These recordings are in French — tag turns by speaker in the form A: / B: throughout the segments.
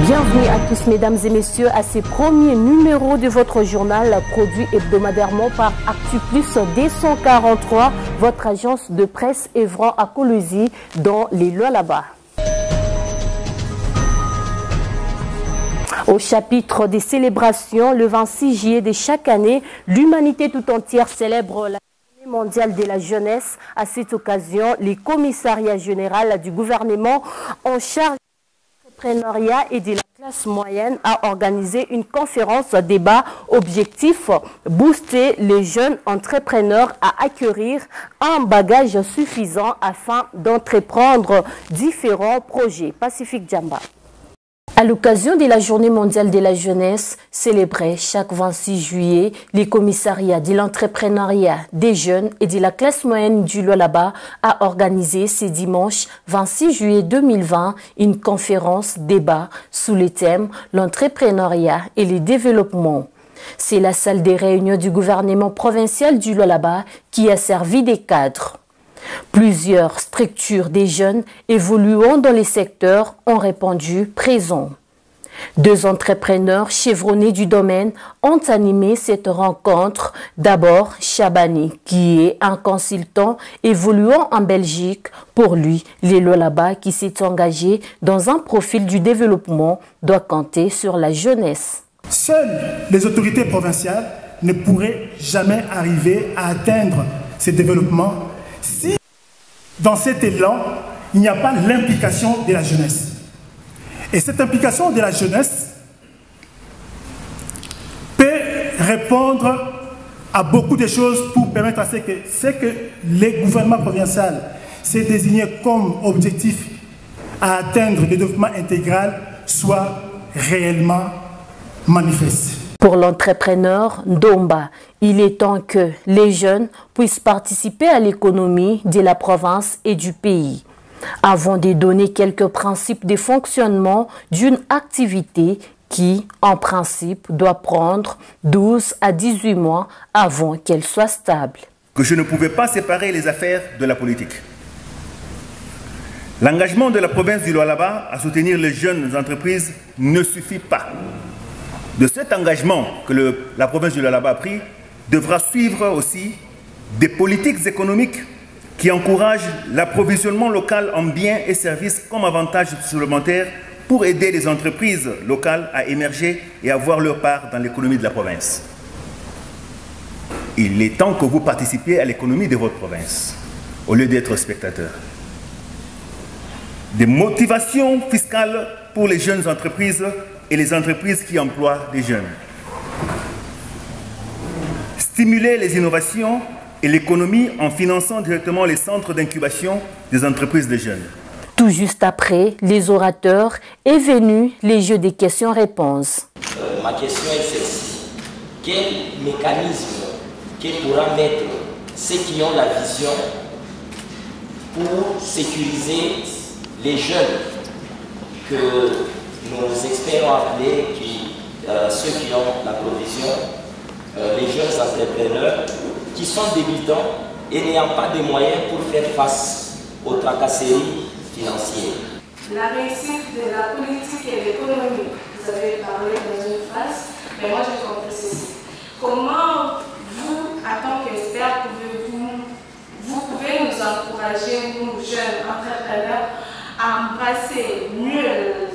A: Bienvenue à tous mesdames et messieurs à ce premier numéro de votre journal produit hebdomadairement par ActuPlus D143, votre agence de presse œuvrant à Kolwezi dans les Lualaba. Au chapitre des célébrations, le 26 juillet de chaque année, l'humanité tout entière célèbre la Journée mondiale de la jeunesse. À cette occasion, les commissariats généraux du gouvernement en charge de l'entrepreneuriat et de la classe moyenne a organisé une conférence débat objectif booster les jeunes entrepreneurs à acquérir un bagage suffisant afin d'entreprendre différents projets. Pacifique Djamba. À l'occasion de la Journée mondiale de la jeunesse, célébrée chaque 26 juillet, les commissariats de l'entrepreneuriat des jeunes et de la classe moyenne du Lualaba a organisé ce dimanche 26 juillet 2020 une conférence débat sous le thème « L'entrepreneuriat et le développement ». C'est la salle des réunions du gouvernement provincial du Lualaba qui a servi des cadres. Plusieurs structures des jeunes évoluant dans les secteurs ont répondu présents. Deux entrepreneurs chevronnés du domaine ont animé cette rencontre. D'abord, Chabani, qui est un consultant évoluant en Belgique. Pour lui, les Lualaba qui s'est engagé dans un profil du développement doit compter sur la jeunesse.
B: Seules les autorités provinciales ne pourraient jamais arriver à atteindre ce développement si, dans cet élan, il n'y a pas l'implication de la jeunesse. Et cette implication de la jeunesse peut répondre à beaucoup de choses pour permettre à ce que les gouvernements provinciaux s'est désigné comme objectif à atteindre le développement intégral soit réellement manifeste.
A: Pour l'entrepreneur Ndomba, il est temps que les jeunes puissent participer à l'économie de la province et du pays. Avant de donner quelques principes de fonctionnement d'une activité qui, en principe, doit prendre 12 à 18 mois avant qu'elle soit stable.
C: Que je ne pouvais pas séparer les affaires de la politique. L'engagement de la province du Lualaba à soutenir les jeunes entreprises ne suffit pas. De cet engagement que la province du Lualaba a pris, devra suivre aussi des politiques économiques qui encouragent l'approvisionnement local en biens et services comme avantage supplémentaire pour aider les entreprises locales à émerger et avoir leur part dans l'économie de la province. Il est temps que vous participiez à l'économie de votre province, au lieu d'être spectateur. Des motivations fiscales pour les jeunes entreprises et les entreprises qui emploient des jeunes. Stimuler les innovations et l'économie en finançant directement les centres d'incubation des entreprises des jeunes.
A: Tout juste après les orateurs est venu les jeux des questions-réponses.
D: Ma question est celle-ci. Quel mécanisme pourra mettre ceux qui ont la vision pour sécuriser les jeunes que nos experts ont appelés, ceux qui ont la provision, les jeunes entrepreneurs qui sont débutants et n'ayant pas de moyens pour faire face aux tracasseries financières.
E: La réussite de la politique et l'économie, vous avez parlé dans une phrase, mais moi j'ai compris ceci. Comment vous, en tant qu'experts, vous pouvez nous encourager, nous jeunes entrepreneurs, à embrasser mieux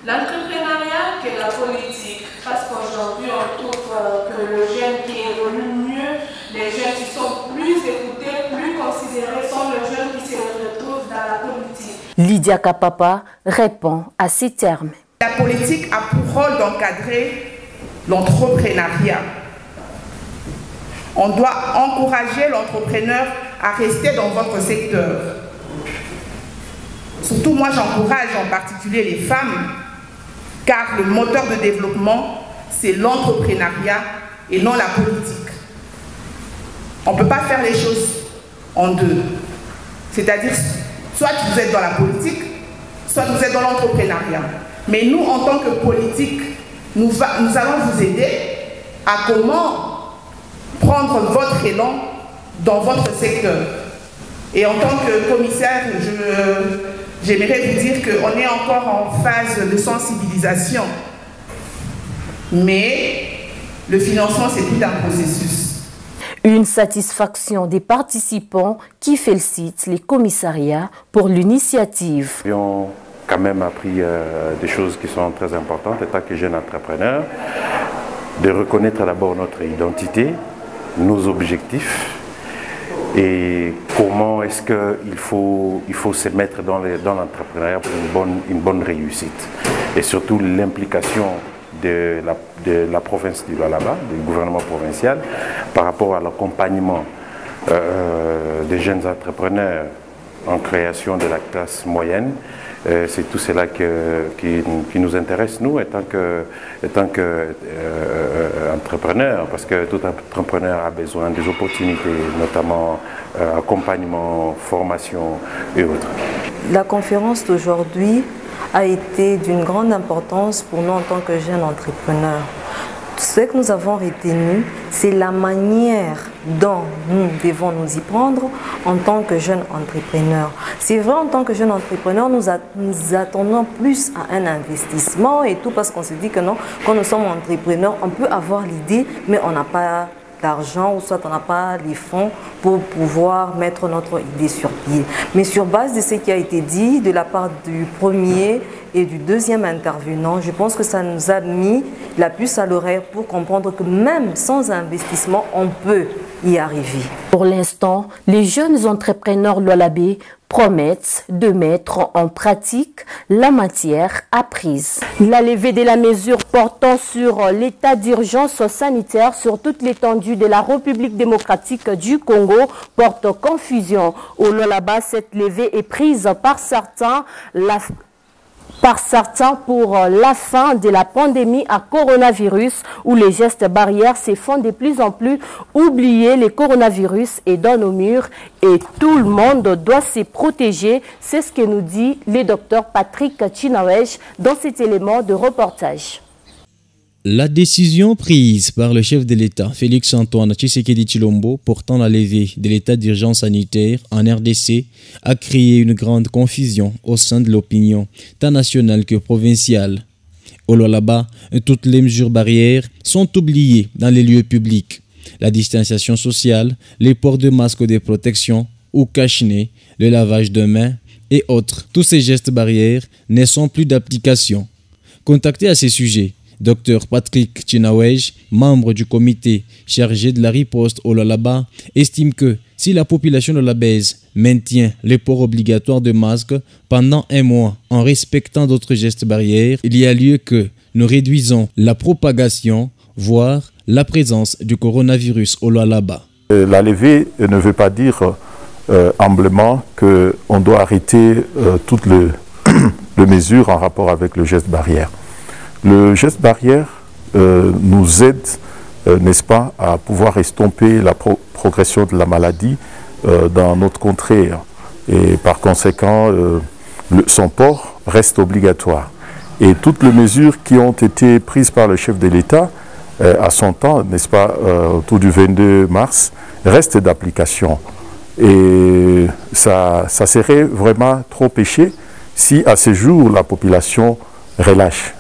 E: l'entrepreneuriat que la politique, parce qu'aujourd'hui on trouve que le jeune qui évolue mieux, les jeunes qui sont plus écoutés, plus considérés, sont les jeunes qui se retrouvent dans la politique.
A: Lydia Kapapa répond à ces termes.
F: La politique a pour rôle d'encadrer l'entrepreneuriat. On doit encourager l'entrepreneur à rester dans votre secteur. Surtout moi j'encourage en particulier les femmes, car le moteur de développement, c'est l'entrepreneuriat et non la politique. On ne peut pas faire les choses en deux. C'est-à-dire, soit vous êtes dans la politique, soit vous êtes dans l'entrepreneuriat. Mais nous, en tant que politique, nous allons vous aider à comment prendre votre élan dans votre secteur. Et en tant que commissaire, j'aimerais vous dire qu'on est encore en phase de sensibilisation. Mais le financement, c'est tout un processus.
A: Une satisfaction des participants qui félicitent les commissariats pour l'initiative.
G: Nous avons quand même appris des choses qui sont très importantes en tant que jeunes entrepreneurs, de reconnaître d'abord notre identité, nos objectifs et comment est-ce qu'il faut se mettre dans l'entrepreneuriat pour une bonne réussite. Et surtout l'implication de la province du Lualaba, du gouvernement provincial, par rapport à l'accompagnement des jeunes entrepreneurs en création de la classe moyenne. C'est tout cela qui nous intéresse, nous, en tant qu'entrepreneurs, parce que tout entrepreneur a besoin des opportunités, notamment accompagnement, formation et autres.
H: La conférence d'aujourd'hui a été d'une grande importance pour nous en tant que jeunes entrepreneurs. Ce que nous avons retenu, c'est la manière dont nous devons nous y prendre en tant que jeunes entrepreneurs. C'est vrai, en tant que jeunes entrepreneurs, nous attendons plus à un investissement et tout parce qu'on se dit que non, quand nous sommes entrepreneurs, on peut avoir l'idée, mais on n'a pas d'argent ou soit on n'a pas les fonds pour pouvoir mettre notre idée sur pied. Mais sur base de ce qui a été dit de la part du premier et du deuxième intervenant, je pense que ça nous a mis la puce à l'oreille pour comprendre que même sans investissement, on peut y arriver.
A: Pour l'instant, les jeunes entrepreneurs lualabais promettent de mettre en pratique la matière apprise. La levée de la mesure portant sur l'état d'urgence sanitaire sur toute l'étendue de la République démocratique du Congo porte confusion. Au Lualaba, cette levée est prise par certains pour la fin de la pandémie à coronavirus où les gestes barrières se font de plus en plus oublier. Le coronavirus est dans nos murs et tout le monde doit se protéger. C'est ce que nous dit le docteur Patrick Tchinawej dans cet élément de reportage.
I: La décision prise par le chef de l'État, Félix Antoine Tshisekedi Tshilombo, portant la levée de l'état d'urgence sanitaire en RDC, a créé une grande confusion au sein de l'opinion, tant nationale que provinciale. Au Lualaba, toutes les mesures barrières sont oubliées dans les lieux publics. La distanciation sociale, les ports de masques de protection ou cache-nez, le lavage de mains et autres. Tous ces gestes barrières ne sont plus d'application. Contacté à ces sujets, Dr Patrick Tchinawej, membre du comité chargé de la riposte au Lualaba, estime que si la population lualabaise maintient le port obligatoire de masques pendant un mois en respectant d'autres gestes barrières, il y a lieu que nous réduisons la propagation, voire la présence du coronavirus au Lualaba.
J: La levée ne veut pas dire humblement qu'on doit arrêter toutes les mesures en rapport avec le geste barrière. Le geste barrière nous aide, n'est-ce pas, à pouvoir estomper la progression de la maladie dans notre contrée. Et par conséquent, son port reste obligatoire. Et toutes les mesures qui ont été prises par le chef de l'État à son temps, n'est-ce pas, autour du 22 mars, restent d'application. Et ça serait vraiment trop péché si à ce jour la population relâche.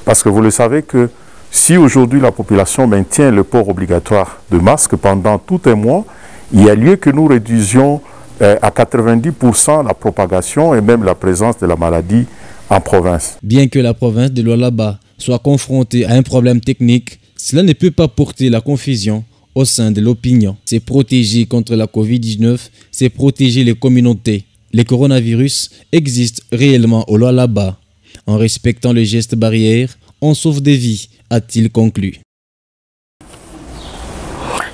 J: Parce que vous le savez que si aujourd'hui la population maintient le port obligatoire de masque pendant tout un mois, il y a lieu que nous réduisions à 90% la propagation et même la présence de la maladie en province.
I: Bien que la province de Lualaba soit confrontée à un problème technique, cela ne peut pas porter la confusion au sein de l'opinion. C'est protéger contre la Covid-19, c'est protéger les communautés. Le coronavirus existe réellement au Lualaba. En respectant les gestes barrières, on sauve des vies, a-t-il conclu.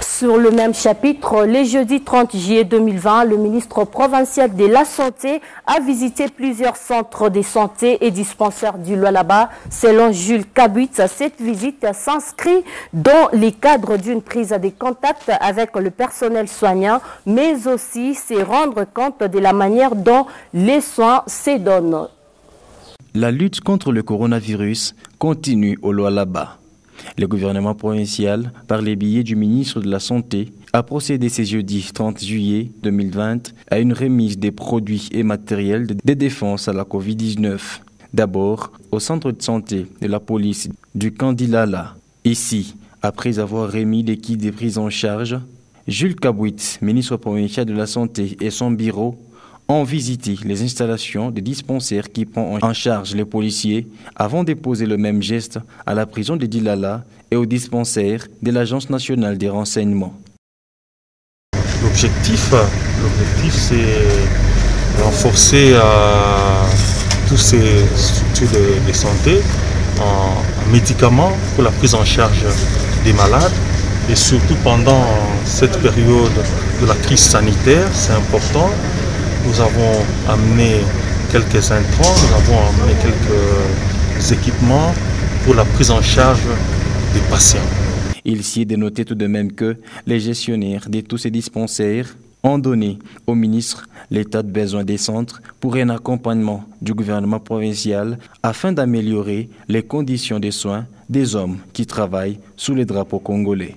A: Sur le même chapitre, le jeudi 30 juillet 2020, le ministre provincial de la Santé a visité plusieurs centres de santé et dispensaires du Lualaba. Selon Jules Kabuit, cette visite s'inscrit dans les cadres d'une prise de contact avec le personnel soignant, mais aussi se rendre compte de la manière dont les soins se donnent.
I: La lutte contre le coronavirus continue au Lualaba. Le gouvernement provincial, par les billets du ministre de la Santé, a procédé ce jeudi 30 juillet 2020 à une remise des produits et matériels de défense à la Covid-19. D'abord, au centre de santé de la police du Kandilala. Ici, après avoir remis les kits de prise en charge, Jules Kabouit, ministre provincial de la Santé, et son bureau ont visité les installations des dispensaires qui prennent en charge les policiers avant de poser le même geste à la prison de Dilala et au dispensaire de l'Agence nationale des renseignements.
K: L'objectif c'est renforcer toutes ces structures de santé en médicaments pour la prise en charge des malades et surtout pendant cette période de la crise sanitaire, c'est important. Nous avons amené quelques intrants, nous avons amené quelques équipements pour la prise en charge des patients.
I: Il s'y est dénoté tout de même que les gestionnaires de tous ces dispensaires ont donné au ministre l'état de besoin des centres pour un accompagnement du gouvernement provincial afin d'améliorer les conditions de soins des hommes qui travaillent sous les drapeaux congolais.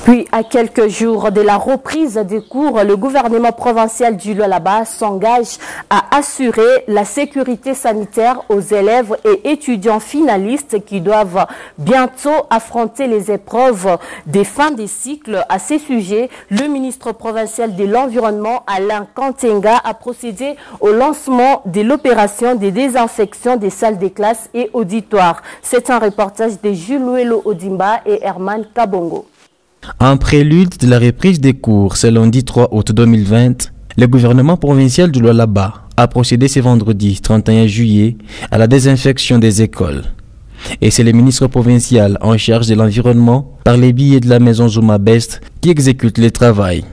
A: Puis, à quelques jours de la reprise des cours, le gouvernement provincial du Lualaba s'engage à assurer la sécurité sanitaire aux élèves et étudiants finalistes qui doivent bientôt affronter les épreuves des fins des cycles. À ces sujets, le ministre provincial de l'Environnement, Alain Kantenga, a procédé au lancement de l'opération de désinfection des salles de classe et auditoires. C'est un reportage de Jules Luelo Odimba et Herman Kabongo.
I: En prélude de la reprise des cours ce lundi 3 août 2020, le gouvernement provincial du Lualaba a procédé ce vendredi 31 juillet à la désinfection des écoles. Et c'est le ministre provincial en charge de l'environnement par les billets de la maison Zuma Best qui exécute le travail.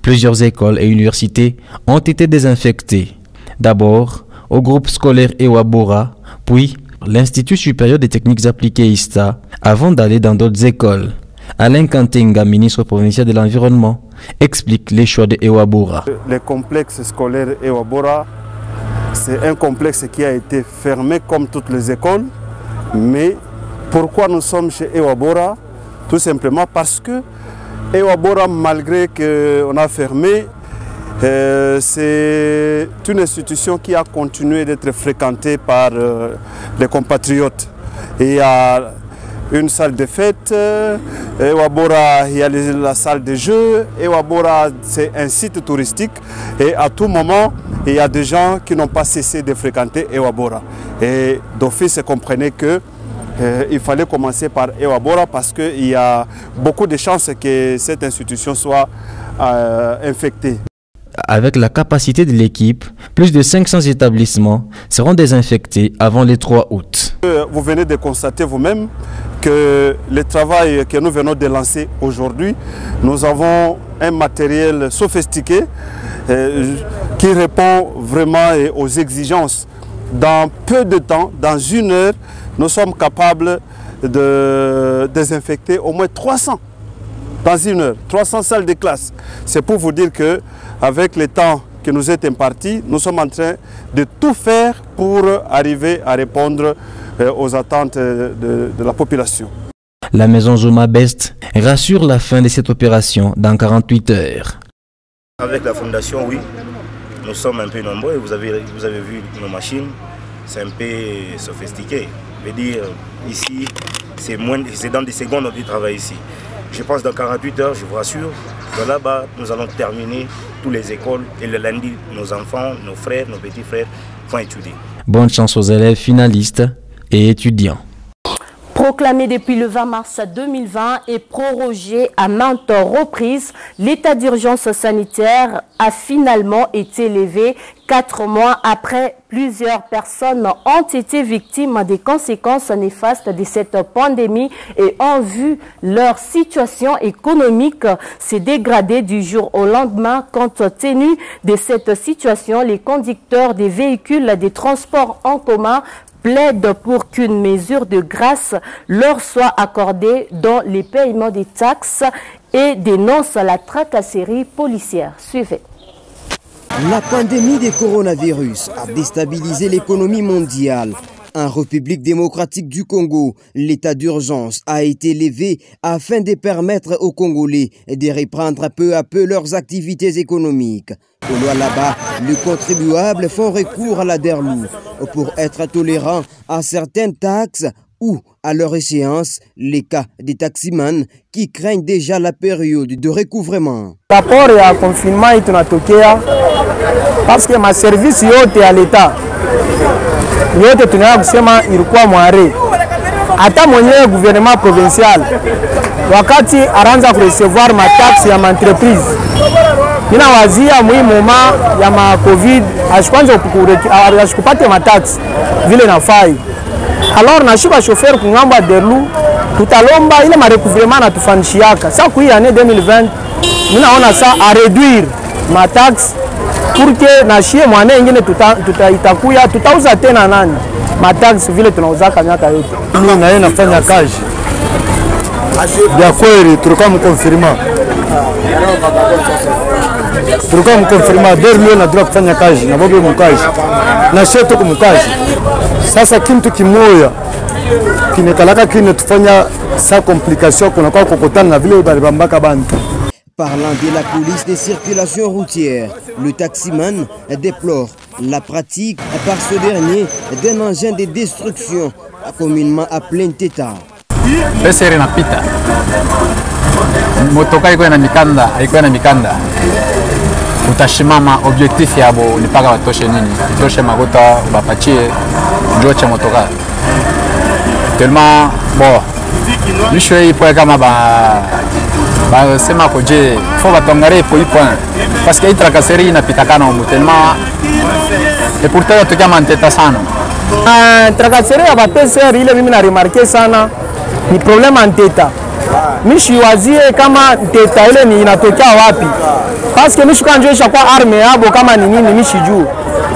I: Plusieurs écoles et universités ont été désinfectées. D'abord au groupe scolaire Ewabora, puis l'Institut supérieur des techniques appliquées ISTA, avant d'aller dans d'autres écoles. Alain Kantenga, ministre provincial de l'Environnement, explique les choix de Ewabora.
L: Le complexe scolaire Ewabora, c'est un complexe qui a été fermé comme toutes les écoles. Mais pourquoi nous sommes chez Ewabora? Tout simplement parce que Ewabora, malgré qu'on a fermé, c'est une institution qui a continué d'être fréquentée par les compatriotes. Et il y a une salle de fête, Ewabora, il y a la salle de jeux, Ewabora, c'est un site touristique et à tout moment, il y a des gens qui n'ont pas cessé de fréquenter Ewabora. Et d'office, comprenait que il fallait commencer par Ewabora parce qu'il y a beaucoup de chances que cette institution soit infectée.
I: Avec la capacité de l'équipe, plus de 500 établissements seront désinfectés avant le 3 août.
L: Vous venez de constater vous-même que le travail que nous venons de lancer aujourd'hui, nous avons un matériel sophistiqué qui répond vraiment aux exigences. Dans peu de temps, dans 1 heure, nous sommes capables de désinfecter au moins 300. Dans 1 heure, 300 salles de classe. C'est pour vous dire que avec le temps qui nous est imparti, nous sommes en train de tout faire pour arriver à répondre aux attentes de la population.
I: La maison Zuma Best rassure la fin de cette opération dans 48 heures.
M: Avec la fondation, oui, nous sommes un peu nombreux. Vous avez vu nos machines, c'est un peu sophistiqué. Je veux dire, ici, c'est dans des secondes qu'on travaille ici. Je pense dans 48 heures, je vous rassure, là-bas, nous allons terminer toutes les écoles et le lundi, nos enfants, nos frères, nos petits frères vont étudier.
I: Bonne chance aux élèves finalistes et étudiants.
A: Proclamé depuis le 20 mars 2020 et prorogé à maintes reprises, l'état d'urgence sanitaire a finalement été levé 4 mois après. Plusieurs personnes ont été victimes des conséquences néfastes de cette pandémie et ont vu leur situation économique se dégrader du jour au lendemain. Compte tenu de cette situation, les conducteurs des véhicules des transports en commun plaident pour qu'une mesure de grâce leur soit accordée dans les paiements des taxes et dénoncent la tracasserie policière. Suivez.
N: La pandémie du coronavirus a déstabilisé l'économie mondiale. En République démocratique du Congo, l'état d'urgence a été levé afin de permettre aux Congolais de reprendre peu à peu leurs activités économiques. Au Lualaba, les contribuables font recours à la DERLU pour être tolérants à certaines taxes ou, à leur échéance, les cas des taximans qui craignent déjà la période de recouvrement.
O: Rapport à confinement est parce que ma service yote à l'État yote tunaweza kusema ilikuwa mware. Hata mwenyewe gouvernement provincial wakati aranza kurecevoir mataksi ya entreprise, nina wazia muhimu ya ma covid ashikupate mataksi vile nafai. Alors nashuka chauffeur kungamba DERLU tutalomba ile marecouvrement na tufanishiaka. Sasa kwa hii année 2020 ninaona ça à réduire ma taxe pour que na shie mwane ingine itakuya tutauza tena nani matax vile tunauzaka miaka yote.
P: Mimi na yeye nafanya kazi ya kweli, tulikuwa mkonfirma DERLU na droit kufanya kazi na bobe mkazi na sheto kumkazi. Sasa kitu kimoya kinekalaka kinetufanya sa complication kuna kwa kokotana na vile balibambaka bantu.
N: Parlant de la police des circulations routières, le taximan déplore la pratique par ce dernier d'un engin de destruction communément appelé Nteta.
Q: Pesa inapita. Motoka iko na mikanda. Utashimama objectif yabo ni paka watoshe nini? Toshe magota bapachie ndio cha motoka. Tellement bon. Mishwe ipo kama ba sema koje faut batongare pour y point parce que itra kaseri inapitakana huko tellement et pourtant tu kama Nteta sana.
O: Trakaseri ya bapesa ile mimi na remarquer sana ni problem Nteta. Mishi wazie kama Nteta ile ni inatokea wapi? Parce que mishi kanjoesha kwa arme yabo kama ni nini mishi juu.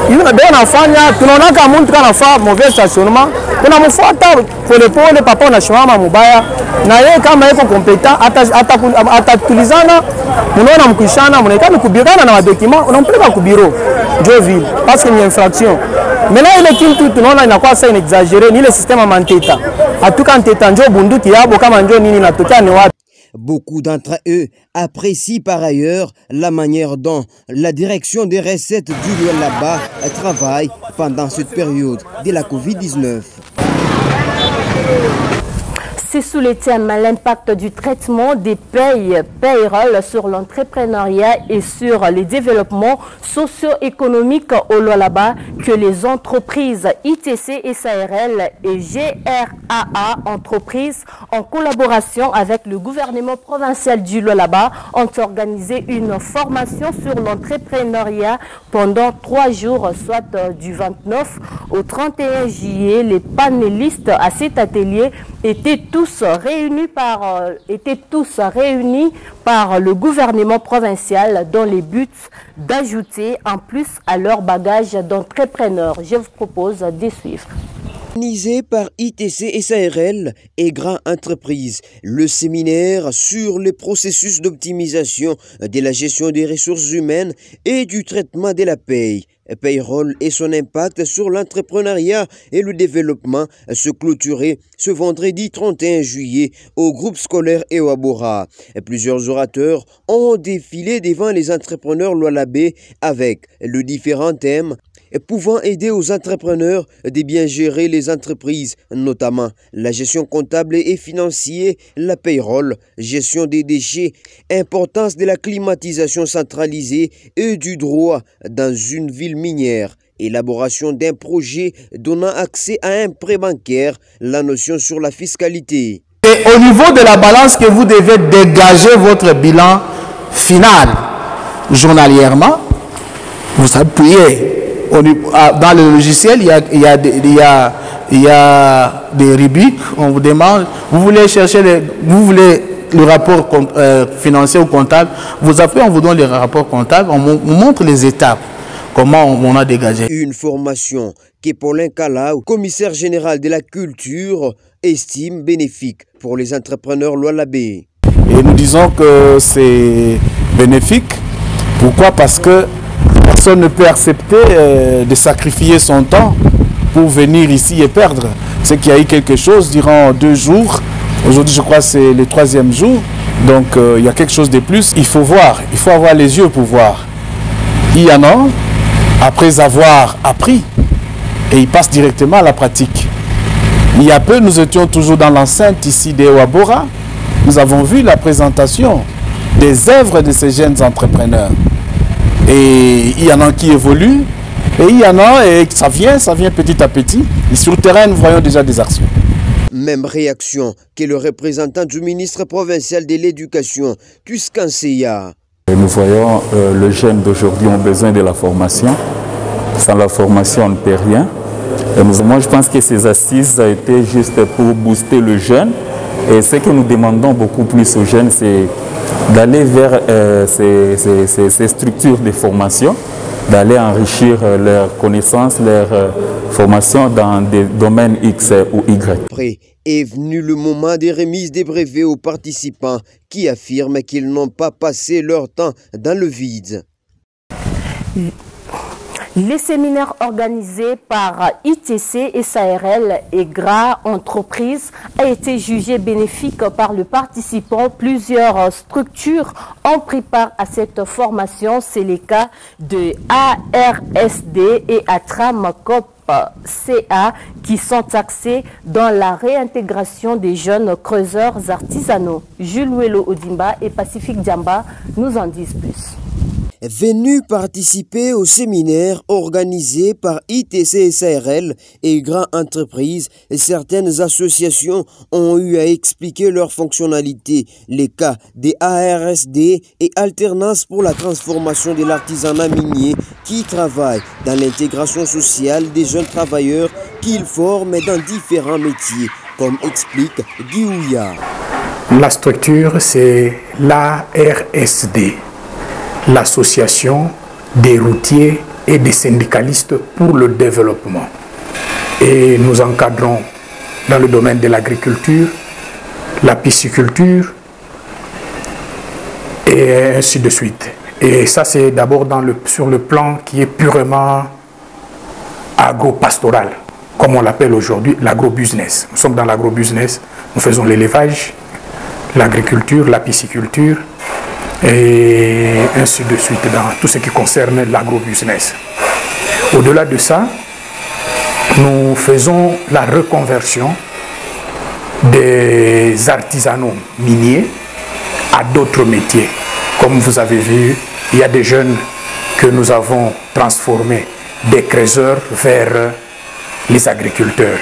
O: Hiyo ndio nafanya tunaona kama mtu kanafaa mauvais stationnement. Tunamfuata pole papa na shimama mubaya na yeye kama yuko kompetent atatulizana munaona mkishana mnaikana kubirana na madokima unampeleka ku bureau ndio vile parce que ni infraction. Mais là ile kitu tunaona inakuwa sasa inexagéré ni ile système ya Nteta. Atuka Nteta ndio bunduki yabo kama ndio nini natokea ni wapi.
N: Beaucoup d'entre eux apprécient par ailleurs la manière dont la direction des recettes du Lualaba travaille pendant cette période de la Covid-19.
A: C'est sous le thème l'impact du traitement des payroll sur l'entrepreneuriat et sur les développements socio-économiques au Lualaba que les entreprises ITC, SARL et GRAA entreprises en collaboration avec le gouvernement provincial du Lualaba ont organisé une formation sur l'entrepreneuriat pendant 3 jours, soit du 29 au 31 juillet. Les panélistes à cet atelier étaient tous réunis par le gouvernement provincial dans les buts d'ajouter en plus à leur bagage d'entrepreneurs. Je vous propose de suivre.
N: Organisé par ITC, SARL et Grand Entreprise, le séminaire sur le processus d'optimisation de la gestion des ressources humaines et du traitement de la paye, payroll et son impact sur l'entrepreneuriat et le développement se clôturait ce vendredi 31 juillet au groupe scolaire Ewabora. Plusieurs orateurs ont défilé devant les entrepreneurs lualabais avec le différents thèmes pouvant aider aux entrepreneurs de bien gérer les entreprises, notamment la gestion comptable et financière, la payroll, gestion des déchets, importance de la climatisation centralisée et du droit dans une ville minière, élaboration d'un projet donnant accès à un prêt bancaire, la notion sur la fiscalité.
R: Et au niveau de la balance que vous devez dégager votre bilan final journalièrement, vous appuyez. Dans le logiciel, il y a des rubriques. On vous demande, vous voulez le rapport financier ou comptable. Vous appuyez, on vous donne le rapport comptable. On vous montre les étapes, comment on a dégagé.
N: Une formation que Paulin Kalau, commissaire général de la culture, estime bénéfique pour les entrepreneurs lualabais.
P: Et nous disons que c'est bénéfique. Pourquoi? Parce que personne ne peut accepter de sacrifier son temps
R: pour venir ici et perdre. C'est qu'il y a eu quelque chose durant 2 jours. Aujourd'hui, je crois que c'est le 3e jour. Donc, il y a quelque chose de plus. Il faut voir, il faut avoir les yeux pour voir. Il y en a, après avoir appris, et ils passent directement à la pratique. Il y a peu, nous étions toujours dans l'enceinte ici de Wabora. Nous avons vu la présentation des œuvres de ces jeunes entrepreneurs. Et il y en a qui évoluent, et il y en a, et ça vient petit à petit. Et sur le terrain, nous voyons déjà des actions.
N: Même réaction que le représentant du ministre provincial de l'Éducation, Tuscan Seya.
S: Nous voyons les jeunes d'aujourd'hui ont besoin de la formation. Sans la formation, on ne peut rien. Et moi, je pense que ces assises ont été juste pour booster le jeune. Et ce que nous demandons beaucoup plus aux jeunes, c'est d'aller vers ces structures de formation, d'aller enrichir leurs connaissances, leurs formations dans des domaines X ou Y.
N: Après est venu le moment des remises des brevets aux participants qui affirment qu'ils n'ont pas passé leur temps dans le vide.
A: Les séminaires organisés par ITC, SARL et GRA Entreprises a été jugé bénéfique par le participant. Plusieurs structures ont pris part à cette formation. C'est le cas de ARSD et Atramcop CA qui sont axés dans la réintégration des jeunes creuseurs artisanaux. Jules Welo Odimba et Pacifique Djamba nous en disent plus.
N: Venus participer au séminaire organisé par ITC SARL et Grand Entreprises, certaines associations ont eu à expliquer leurs fonctionnalités, les cas des ARSD et Alternance pour la transformation de l'artisanat minier qui travaillent dans l'intégration sociale des jeunes travailleurs qu'ils forment dans différents métiers, comme explique Guy Ouya.
T: La structure, c'est l'ARSD. L'association des routiers et des syndicalistes pour le développement. Et nous encadrons dans le domaine de l'agriculture, la pisciculture et ainsi de suite. Et ça, c'est d'abord sur le plan qui est purement agro-pastoral, comme on l'appelle aujourd'hui l'agro-business. Nous sommes dans l'agro-business, nous faisons l'élevage, l'agriculture, la pisciculture, et ainsi de suite dans tout ce qui concerne l'agro-business. Au-delà de ça, nous faisons la reconversion des artisanaux miniers à d'autres métiers. Comme vous avez vu, il y a des jeunes que nous avons transformés des creuseurs vers les agriculteurs.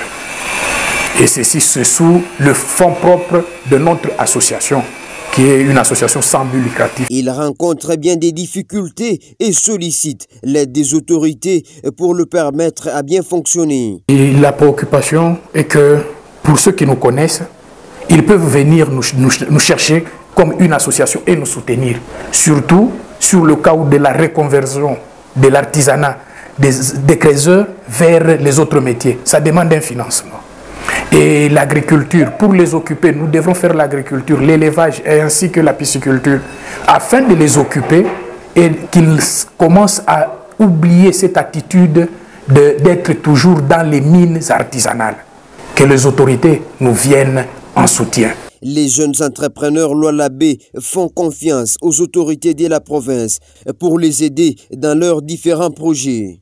T: Et ceci, c'est sous le fonds propre de notre association, qui est une association sans but lucratif.
N: Il rencontre bien des difficultés et sollicite l'aide des autorités pour le permettre à bien fonctionner.
T: Et la préoccupation est que pour ceux qui nous connaissent, ils peuvent venir nous chercher comme une association et nous soutenir. Surtout sur le cas de la reconversion de l'artisanat des creuseurs vers les autres métiers. Ça demande un financement. Et l'agriculture, pour les occuper, nous devons faire l'agriculture, l'élevage ainsi que la pisciculture, afin de les occuper et qu'ils commencent à oublier cette attitude d'être toujours dans les mines artisanales. Que les autorités nous viennent en soutien.
N: Les jeunes entrepreneurs Lualabé font confiance aux autorités de la province pour les aider dans leurs différents projets.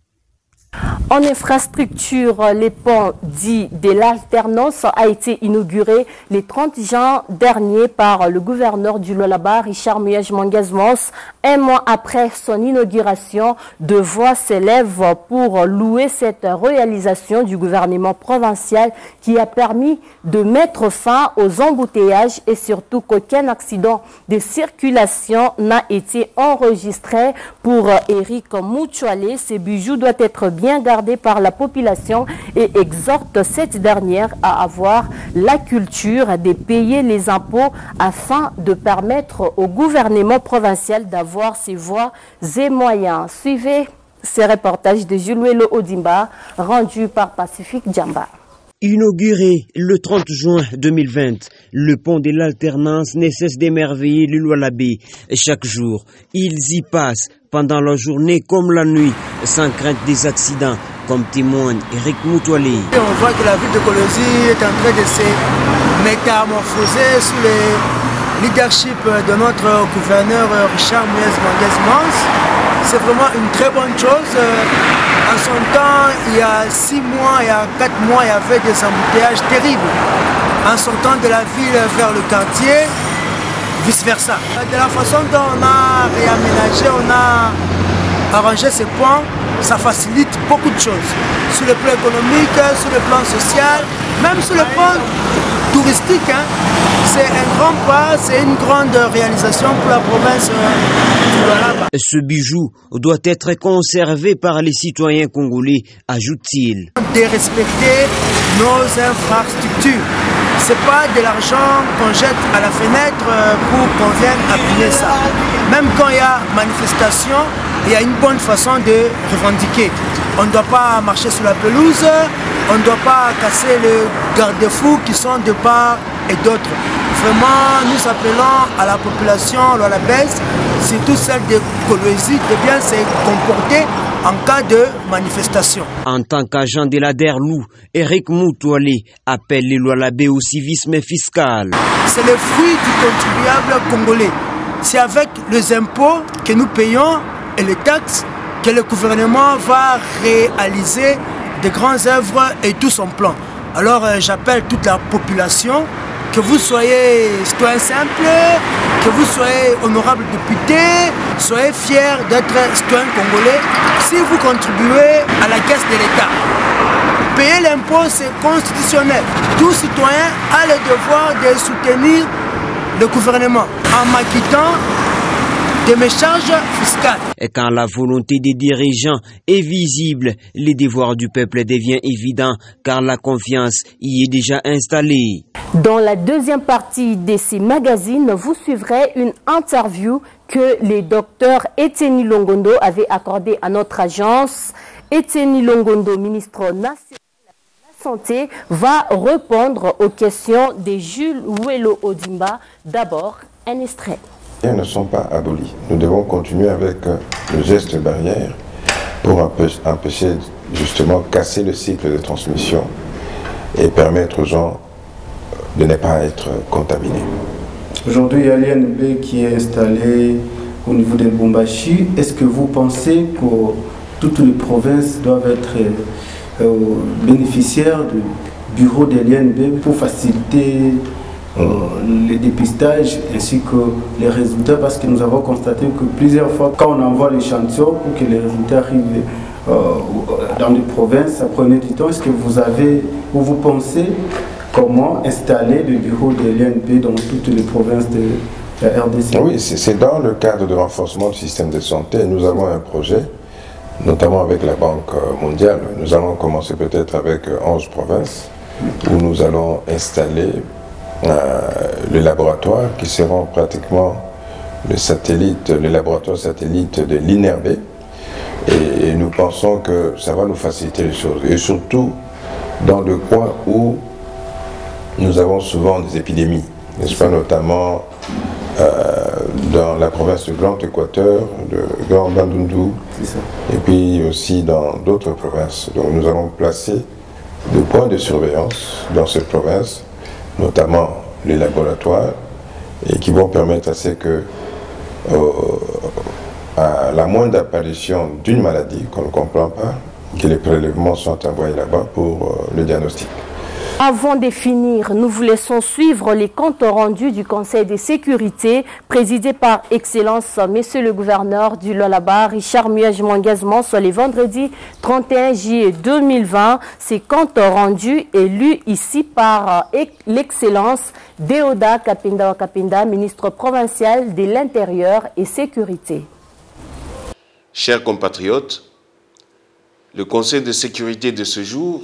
A: En infrastructure, les ponts dits de l'alternance a été inauguré le 30 juin dernier par le gouverneur du Lualaba, Richard Muyaj-Mangazmos. Un mois après son inauguration, de voix s'élèvent pour louer cette réalisation du gouvernement provincial qui a permis de mettre fin aux embouteillages et surtout qu'aucun accident de circulation n'a été enregistré. Pour Eric Mouchoualé, ces bijoux doivent être bien gardés par la population et exhorte cette dernière à avoir la culture de payer les impôts afin de permettre au gouvernement provincial d'avoir ses voies et moyens. Suivez ces reportages de Jules Welo Odimba rendus par Pacifique Djamba.
N: Inauguré le 30 juin 2020, le pont de l'alternance ne cesse d'émerveiller le Lualabé. Chaque jour, ils y passent pendant la journée comme la nuit, sans crainte des accidents, comme témoigne Eric Moutoualé.
U: On voit que la ville de Kolosi est en train de se métamorphoser sous le leadership de notre gouverneur Richard Muyes-Manguez-Mans. C'est vraiment une très bonne chose. En son temps, il y a 6 mois, il y a 4 mois, il y avait des embouteillages terribles. En sortant de la ville vers le quartier, vice-versa. De la façon dont on a réaménagé, on a arrangé ces points, ça facilite beaucoup de choses. Sur le plan économique, sur le plan social, même sur le plan touristique. C'est un grand pas, c'est une grande réalisation pour la province du Lualaba.
N: Ce bijou doit être conservé par les citoyens congolais, ajoute-t-il.
U: De respecter nos infrastructures. Ce n'est pas de l'argent qu'on jette à la fenêtre pour qu'on vienne appuyer ça. Même quand il y a manifestation, il y a une bonne façon de revendiquer. On ne doit pas marcher sur la pelouse, on ne doit pas casser les garde-fous qui sont de part et d'autre. Vraiment, nous appelons à la population lualabaise, surtout celle de Kolwezi, de bien se comporter en cas de manifestation.
N: En tant qu'agent de la DERLOU, Eric Moutoualé appelle les Lualabais au civisme fiscal.
U: C'est le fruit du contribuable congolais. C'est avec les impôts que nous payons et les taxes que le gouvernement va réaliser de grandes œuvres et tout son plan. Alors j'appelle toute la population, que vous soyez citoyen simple, que vous soyez honorable député, soyez fiers d'être citoyen congolais si vous contribuez à la caisse de l'État. Payer l'impôt, c'est constitutionnel. Tout citoyen a le devoir de soutenir le gouvernement en m'acquittant de mes charges fiscales.
N: Et quand la volonté des dirigeants est visible, le devoir du peuple devient évident car la confiance y est déjà installée.
A: Dans la deuxième partie de ces magazines, vous suivrez une interview que le docteur Etienne Longondo avait accordée à notre agence. Etienne Longondo, ministre national de la Santé, va répondre aux questions de Jules Ouello Odimba. D'abord, un extrait.
V: Les ne sont pas abolis. Nous devons continuer avec le geste barrière pour empêcher justement casser le cycle de transmission et permettre aux gens de ne pas être contaminés.
W: Aujourd'hui, il y a l'INB qui est installé au niveau de Lubumbashi. Est-ce que vous pensez que toutes les provinces doivent être bénéficiaires du bureau de l'INB pour faciliter les dépistages ainsi que les résultats, parce que nous avons constaté que plusieurs fois, quand on envoie l'échantillon pour que les résultats arrivent dans les provinces, ça prenait du temps. Est-ce que vous pensez comment installer le bureau de l'INP dans toutes les provinces de la RDC?
V: Oui, c'est dans le cadre de renforcement du système de santé. Nous avons un projet, notamment avec la Banque mondiale. Nous allons commencer peut-être avec 11 provinces où nous allons installer les laboratoires qui seront pratiquement les laboratoires satellites de l'INRB, et nous pensons que ça va nous faciliter les choses, et surtout dans le coin où nous avons souvent des épidémies, n'est-ce pas, notamment dans la province de Grand Équateur, de Grand Bandundu, et puis aussi dans d'autres provinces. Donc nous allons placer des points de surveillance dans cette province, notamment les laboratoires, et qui vont permettre à ce que, à la moindre apparition d'une maladie qu'on ne comprend pas, que les prélèvements sont envoyés là-bas pour le diagnostic.
A: Avant de finir, nous vous laissons suivre les comptes rendus du Conseil de sécurité présidé par Excellence Monsieur le gouverneur du Lualaba, Richard Muyes-Manguez-Mans, le vendredi 31 juillet 2020. Ces comptes rendus est lu ici par l'Excellence Deoda Kapenda, ministre provincial de l'Intérieur et Sécurité.
X: Chers compatriotes, le Conseil de sécurité de ce jour,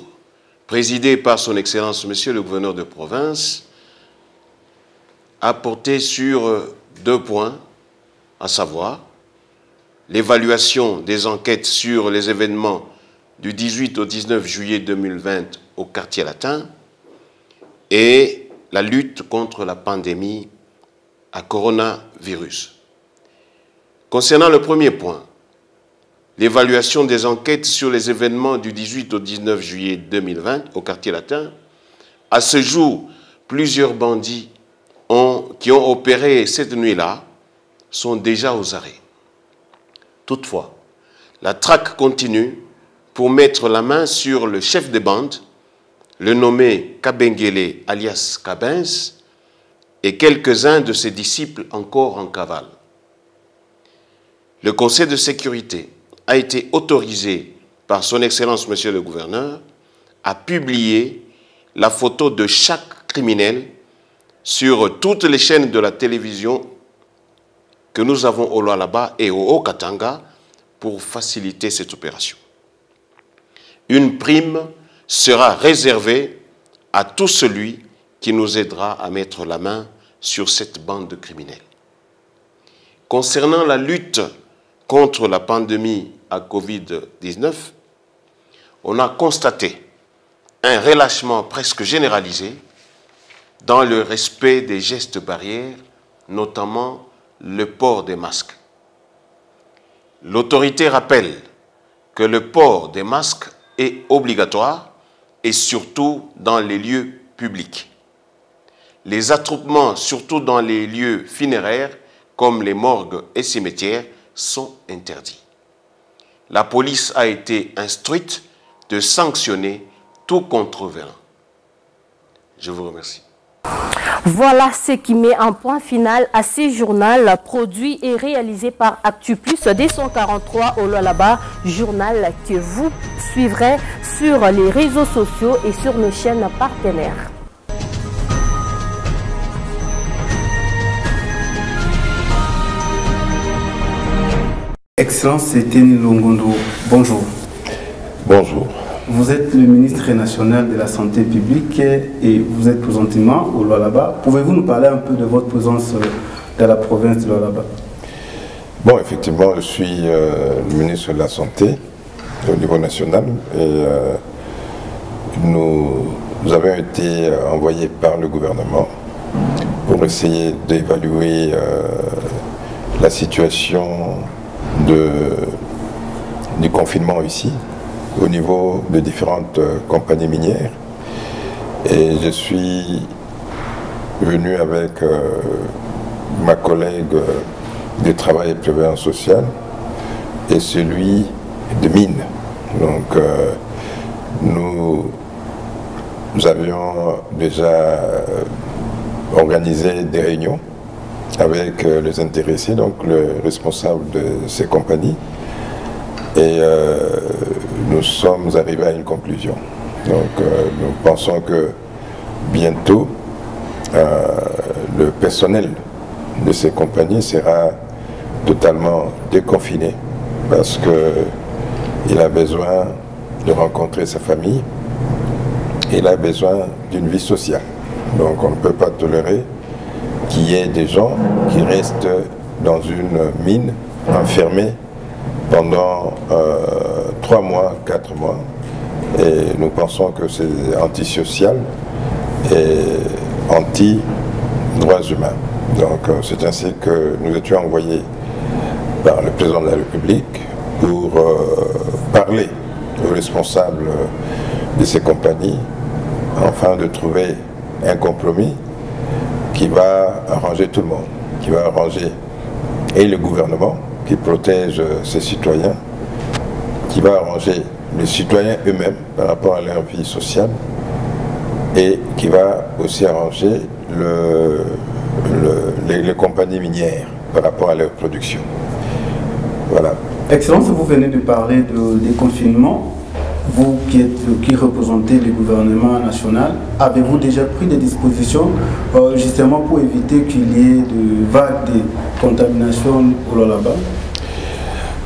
X: présidé par son Excellence Monsieur le gouverneur de province, a porté sur 2 points, à savoir l'évaluation des enquêtes sur les événements du 18 au 19 juillet 2020 au quartier latin et la lutte contre la pandémie à coronavirus. Concernant le premier point, l'évaluation des enquêtes sur les événements du 18 au 19 juillet 2020 au quartier latin. À ce jour, plusieurs bandits qui ont opéré cette nuit-là sont déjà aux arrêts. Toutefois, la traque continue pour mettre la main sur le chef des bandes, le nommé Kabengele alias Kabins, et quelques-uns de ses disciples encore en cavale. Le Conseil de sécurité a été autorisé par son Excellence Monsieur le Gouverneur à publier la photo de chaque criminel sur toutes les chaînes de la télévision que nous avons au Lualaba et au Haut-Katanga pour faciliter cette opération. Une prime sera réservée à tout celui qui nous aidera à mettre la main sur cette bande de criminels. Concernant la lutte contre la pandémie à Covid-19, on a constaté un relâchement presque généralisé dans le respect des gestes barrières, notamment le port des masques. L'autorité rappelle que le port des masques est obligatoire et surtout dans les lieux publics. Les attroupements, surtout dans les lieux funéraires, comme les morgues et cimetières, sont interdits. La police a été instruite de sanctionner tout contrevenant. Je vous remercie.
A: Voilà ce qui met un point final à ce journal produit et réalisé par ActuPlus D143 au Lualaba, journal que vous suivrez sur les réseaux sociaux et sur nos chaînes partenaires.
W: Excellence Teni Longondo, bonjour.
V: Bonjour.
W: Vous êtes le ministre national de la Santé publique et vous êtes présentement au Lualaba. Pouvez-vous nous parler un peu de votre présence dans la province de Lualaba?
V: Bon, effectivement, je suis le ministre de la Santé au niveau national et nous avons été envoyés par le gouvernement pour essayer d'évaluer la situation du confinement ici, au niveau de différentes compagnies minières. Et je suis venu avec ma collègue de travail et prévoyance sociale et celui de mines. Donc nous avions déjà organisé des réunions avec les intéressés, donc le responsable de ces compagnies. Et nous sommes arrivés à une conclusion. Donc nous pensons que bientôt le personnel de ces compagnies sera totalement déconfiné parce qu'il a besoin de rencontrer sa famille, il a besoin d'une vie sociale. Donc on ne peut pas tolérer qu'il y ait des gens qui restent dans une mine enfermés pendant 3 mois, 4 mois. Et nous pensons que c'est antisocial et anti-droits humains. Donc c'est ainsi que nous étions envoyés par le président de la République pour parler aux responsables de ces compagnies, afin de trouver un compromis qui va arranger tout le monde, qui va arranger et le gouvernement qui protège ses citoyens, qui va arranger les citoyens eux-mêmes par rapport à leur vie sociale et qui va aussi arranger les compagnies minières par rapport à leur production. Voilà.
W: Excellence, vous venez de parler de déconfinement. Vous qui représentez le gouvernement national, avez-vous déjà pris des dispositions justement pour éviter qu'il y ait de vagues de contamination au Lualaba?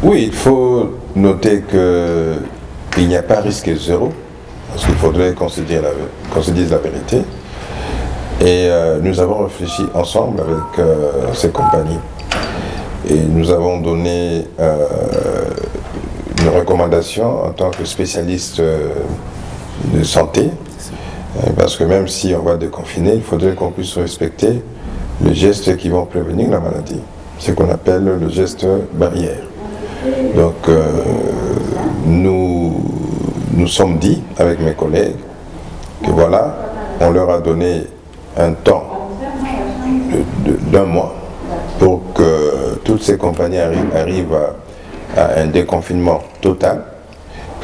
V: Oui, il faut noter qu'il n'y a pas risque zéro, parce qu'il faudrait qu'on se dise la vérité. Et nous avons réfléchi ensemble avec ces compagnies. Et nous avons donné une recommandation en tant que spécialiste de santé, parce que même si on va déconfiner, il faudrait qu'on puisse respecter les gestes qui vont prévenir la maladie, ce qu'on appelle le geste barrière. Donc nous sommes dit avec mes collègues que voilà, on leur a donné un temps d'un mois pour que toutes ces compagnies arrivent à un déconfinement total.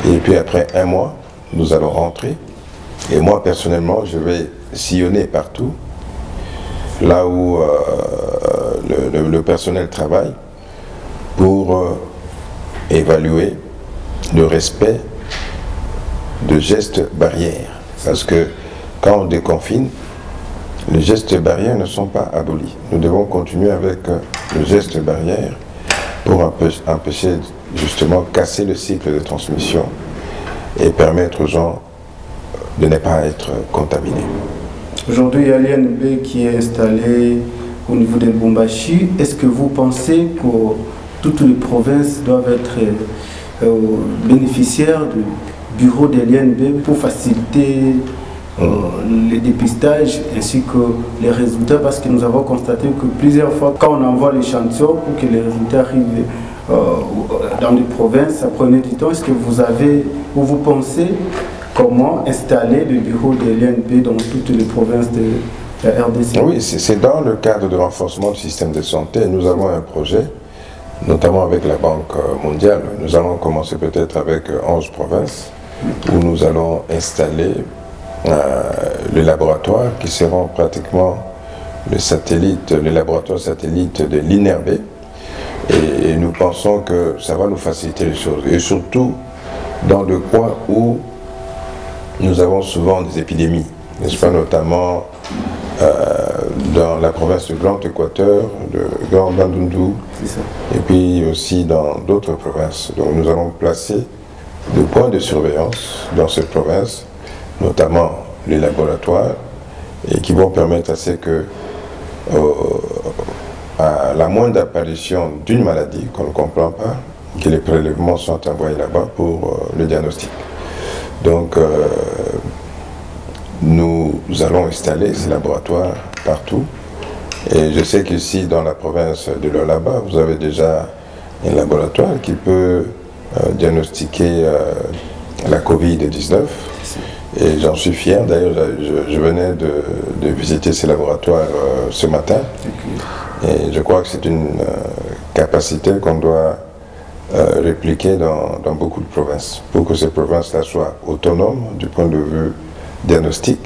V: Et puis après un mois, nous allons rentrer. Et moi, personnellement, je vais sillonner partout, là où le personnel travaille, pour évaluer le respect de gestes barrières. Parce que quand on déconfine, les gestes barrières ne sont pas abolis. Nous devons continuer avec le geste barrière pour empêcher justement casser le cycle de transmission et permettre aux gens de ne pas être contaminés.
W: Aujourd'hui, il y a l'INB qui est installé au niveau de Lubumbashi. Est-ce que vous pensez que toutes les provinces doivent être bénéficiaires du bureau de l'INB pour faciliter les dépistages ainsi que les résultats, parce que nous avons constaté que plusieurs fois, quand on envoie l'échantillon pour que les résultats arrivent dans les provinces, ça prenait du temps. Est-ce que vous pensez comment installer le bureau de l'INB dans toutes les provinces de la RDC?
V: Oui, c'est dans le cadre de renforcement du système de santé. Nous avons un projet, notamment avec la Banque mondiale. Nous allons commencer peut-être avec 11 provinces où nous allons installer les laboratoires qui seront pratiquement les laboratoires satellites de l'INRB. Et nous pensons que ça va nous faciliter les choses. Et surtout dans le coin où nous avons souvent des épidémies, n'est-ce pas, notamment dans la province du Grand Équateur, de Grand Bandundu, et puis aussi dans d'autres provinces. Donc nous allons placer des points de surveillance dans ces provinces, notamment les laboratoires, et qui vont permettre à ce que, à la moindre apparition d'une maladie qu'on ne comprend pas, que les prélèvements sont envoyés là-bas pour le diagnostic. Donc, nous allons installer ces laboratoires partout. Et je sais qu'ici, dans la province de Lualaba, vous avez déjà un laboratoire qui peut diagnostiquer la Covid-19. Et j'en suis fier. D'ailleurs, je venais de visiter ces laboratoires ce matin. Et je crois que c'est une capacité qu'on doit répliquer dans beaucoup de provinces, pour que ces provinces-là soient autonomes du point de vue diagnostic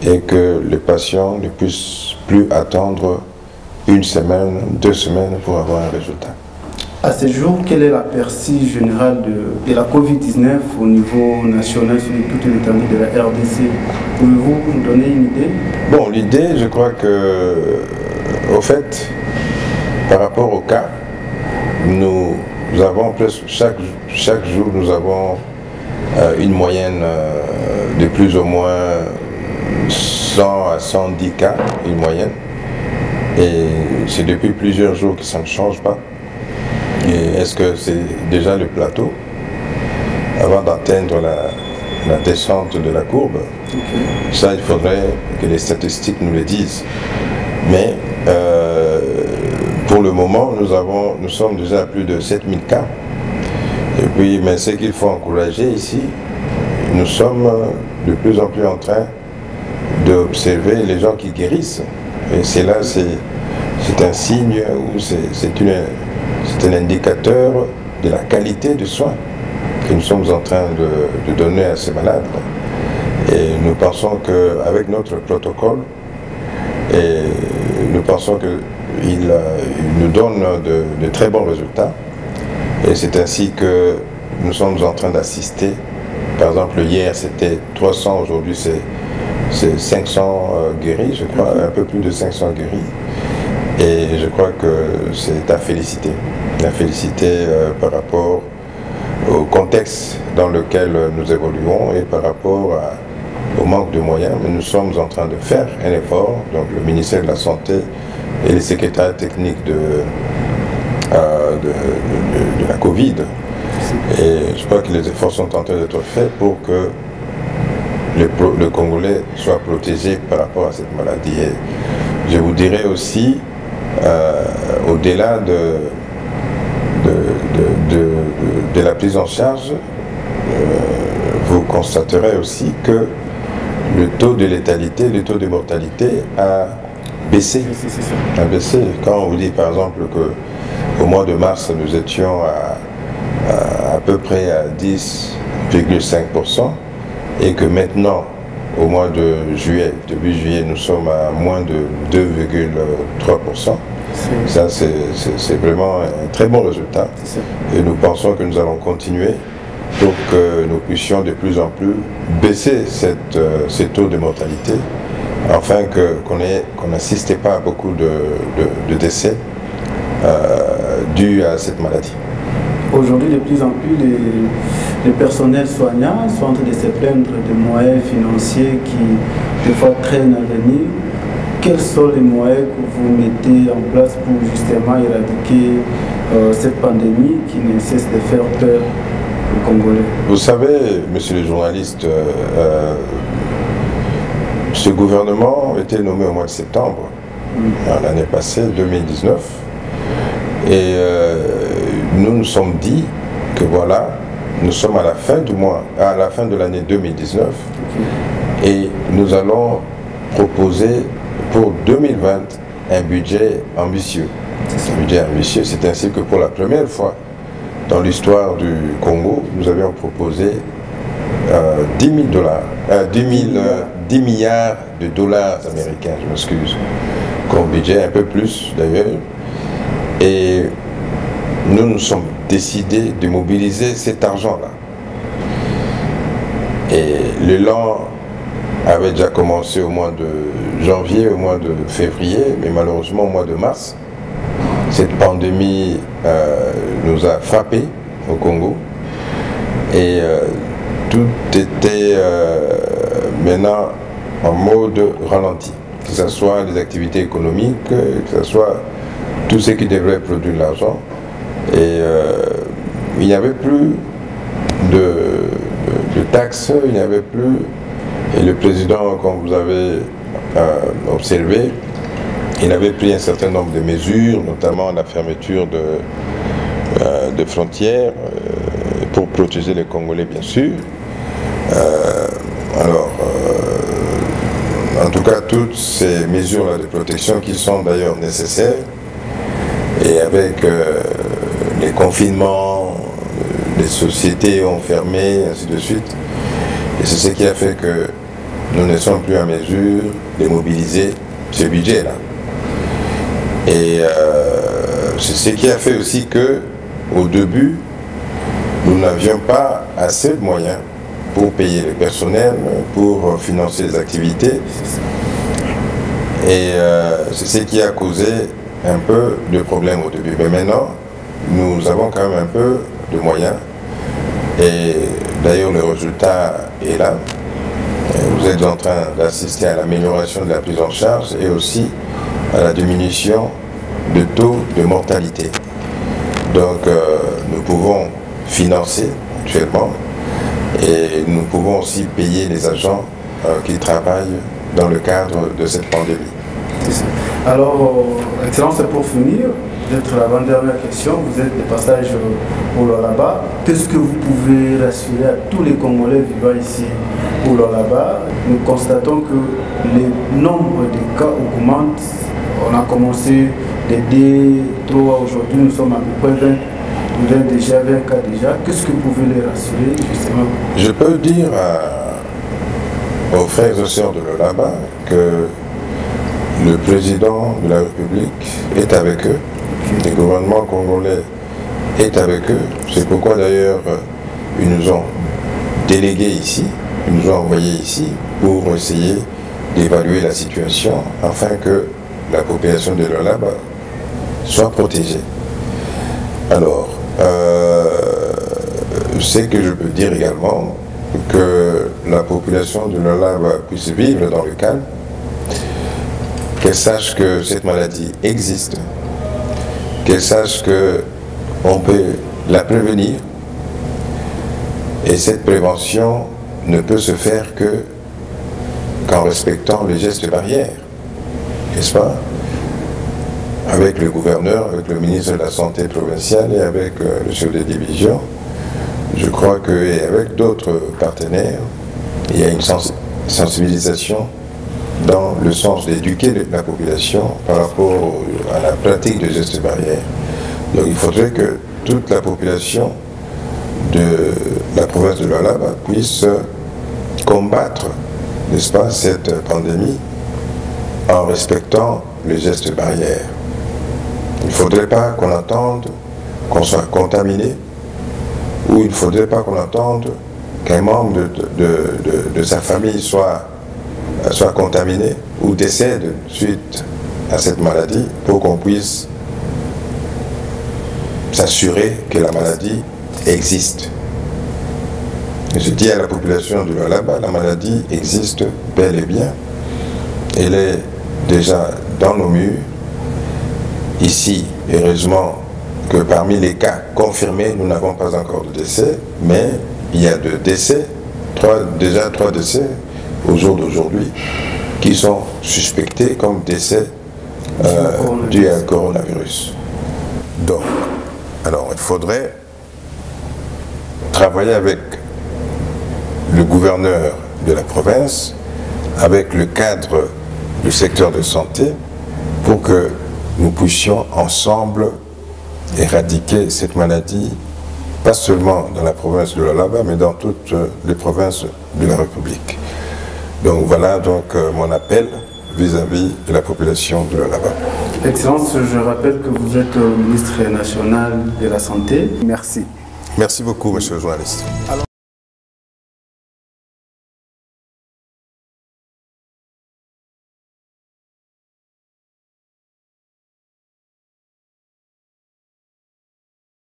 V: et que les patients ne puissent plus attendre une semaine, 2 semaines pour avoir un résultat.
W: À ce jour, quelle est la perception générale de la Covid-19 au niveau national sur toute l'étendue de la RDC? Pouvez-vous nous donner une idée?
V: Bon, l'idée, je crois que, au fait, par rapport au cas, nous avons presque chaque jour, nous avons une moyenne de plus ou moins 100 à 110 cas, une moyenne. Et c'est depuis plusieurs jours que ça ne change pas. Et est-ce que c'est déjà le plateau avant d'atteindre la descente de la courbe? Ça, il faudrait que les statistiques nous le disent. Mais pour le moment, nous sommes déjà à plus de 7000 cas. Et puis, mais ce qu'il faut encourager ici, nous sommes de plus en plus en train d'observer les gens qui guérissent. Et c'est là, c'est un signe ou c'est un indicateur de la qualité de soins que nous sommes en train de donner à ces malades. Et nous pensons qu'avec notre protocole, nous pensons qu'il nous donne de très bons résultats. Et c'est ainsi que nous sommes en train d'assister. Par exemple, hier c'était 300, aujourd'hui c'est 500 guéris, je crois, un peu plus de 500 guéris. Et je crois que c'est à féliciter. À féliciter par rapport au contexte dans lequel nous évoluons et par rapport au manque de moyens. Mais nous sommes en train de faire un effort. Donc le ministère de la Santé et les secrétaires techniques de la Covid. Et je crois que les efforts sont en train d'être faits pour que le Congolais soit protégé par rapport à cette maladie. Et je vous dirais aussi, au-delà de la prise en charge, vous constaterez aussi que le taux de létalité, le taux de mortalité a baissé. Quand on vous dit par exemple qu'au mois de mars, nous étions à peu près à 10,5% et que maintenant, au mois de juillet, début juillet, nous sommes à moins de 2,3%. Ça, c'est vraiment un très bon résultat. Et nous pensons que nous allons continuer pour que nous puissions de plus en plus baisser ces taux de mortalité, afin qu'on n'assiste pas à beaucoup de décès dus à cette maladie.
W: Aujourd'hui, de plus en plus, les personnels soignants sont en train de se plaindre des moyens financiers qui, des fois, traînent à venir. Quels sont les moyens que vous mettez en place pour justement éradiquer cette pandémie qui ne cesse de faire peur aux Congolais?
V: Vous savez, monsieur le journaliste, ce gouvernement a été nommé au mois de septembre, l'année passée, 2019. Et nous nous sommes dit que voilà, nous sommes à la fin du mois, à la fin de l'année 2019, et nous allons proposer pour 2020 un budget ambitieux. Un budget ambitieux, c'est ainsi que pour la première fois dans l'histoire du Congo, nous avions proposé 10 milliards de dollars américains, je m'excuse, comme budget, un peu plus d'ailleurs. Et nous nous sommes décidés de mobiliser cet argent-là. Et l'élan avait déjà commencé au mois de janvier, au mois de février, mais malheureusement au mois de mars, cette pandémie nous a frappés au Congo. Et tout était maintenant en mode ralenti, que ce soit les activités économiques, que ce soit tout ce qui devrait produire l'argent. Et il n'y avait plus de taxes, il n'y avait plus. Et le président, comme vous avez observé, il avait pris un certain nombre de mesures, notamment la fermeture de frontières pour protéger les Congolais, bien sûr. En tout cas, toutes ces mesures-là de protection qui sont d'ailleurs nécessaires, et avec les confinements, les sociétés ont fermé, ainsi de suite. Et c'est ce qui a fait que nous ne sommes plus en mesure de mobiliser ce budget-là. Et c'est ce qui a fait aussi que, au début, nous n'avions pas assez de moyens pour payer le personnel, pour financer les activités. Et c'est ce qui a causé un peu de problèmes au début. Mais maintenant, nous avons quand même un peu de moyens. Et d'ailleurs, le résultat est là. Vous êtes en train d'assister à l'amélioration de la prise en charge et aussi à la diminution de taux de mortalité. Donc, nous pouvons financer actuellement et nous pouvons aussi payer les agents qui travaillent dans le cadre de cette pandémie.
W: Alors, Excellence, pour finir, peut-être l'avant-dernière question, vous êtes de passage au Lualaba. Qu'est-ce que vous pouvez rassurer à tous les Congolais vivant ici au Lualaba? Nous constatons que le nombre de cas augmente. On a commencé d'aider 3 aujourd'hui, nous sommes à peu près 20. Vous avez déjà 20 cas déjà. Qu'est-ce que vous pouvez les rassurer justement?
V: Je peux dire aux frères et sœurs de Lualaba que le président de la République est avec eux, le gouvernement congolais est avec eux. C'est pourquoi d'ailleurs ils nous ont délégués ici, ils nous ont envoyés ici pour essayer d'évaluer la situation afin que la population de Lualaba soit protégée. Alors, ce que je peux dire également, que la population de Lualaba puisse vivre dans le calme, qu'elle sache que cette maladie existe, qu'elle sache qu'on peut la prévenir, et cette prévention ne peut se faire qu'en respectant les gestes barrières, n'est-ce pas? Avec le gouverneur, avec le ministre de la Santé provinciale et avec le chef de division, crois qu'avec d'autres partenaires, il y a une sensibilisation dans le sens d'éduquer la population par rapport à la pratique de gestes barrières. Donc il faudrait que toute la population de la province de Lualaba puisse combattre, n'est-ce pas, cette pandémie en respectant les gestes barrières. Il ne faudrait pas qu'on entende qu'on soit contaminé, ou il ne faudrait pas qu'on entende qu'un membre de sa famille soit contaminé ou décède suite à cette maladie, pour qu'on puisse s'assurer que la maladie existe. Et je dis à la population de Lualaba, la maladie existe bel et bien. Elle est déjà dans nos murs. Ici, heureusement que parmi les cas confirmés, nous n'avons pas encore de décès, mais il y a deux décès, déjà 3 décès au jour d'aujourd'hui, qui sont suspectés comme décès dus à un coronavirus. Donc, alors il faudrait travailler avec le gouverneur de la province, avec le cadre du secteur de santé, pour que nous puissions ensemble éradiquer cette maladie, pas seulement dans la province de Lualaba, mais dans toutes les provinces de la République. Donc voilà donc mon appel vis-à-vis de la population de Lualaba.
W: Excellence, je rappelle que vous êtes ministre national de la Santé. Merci.
V: Merci beaucoup, monsieur le journaliste.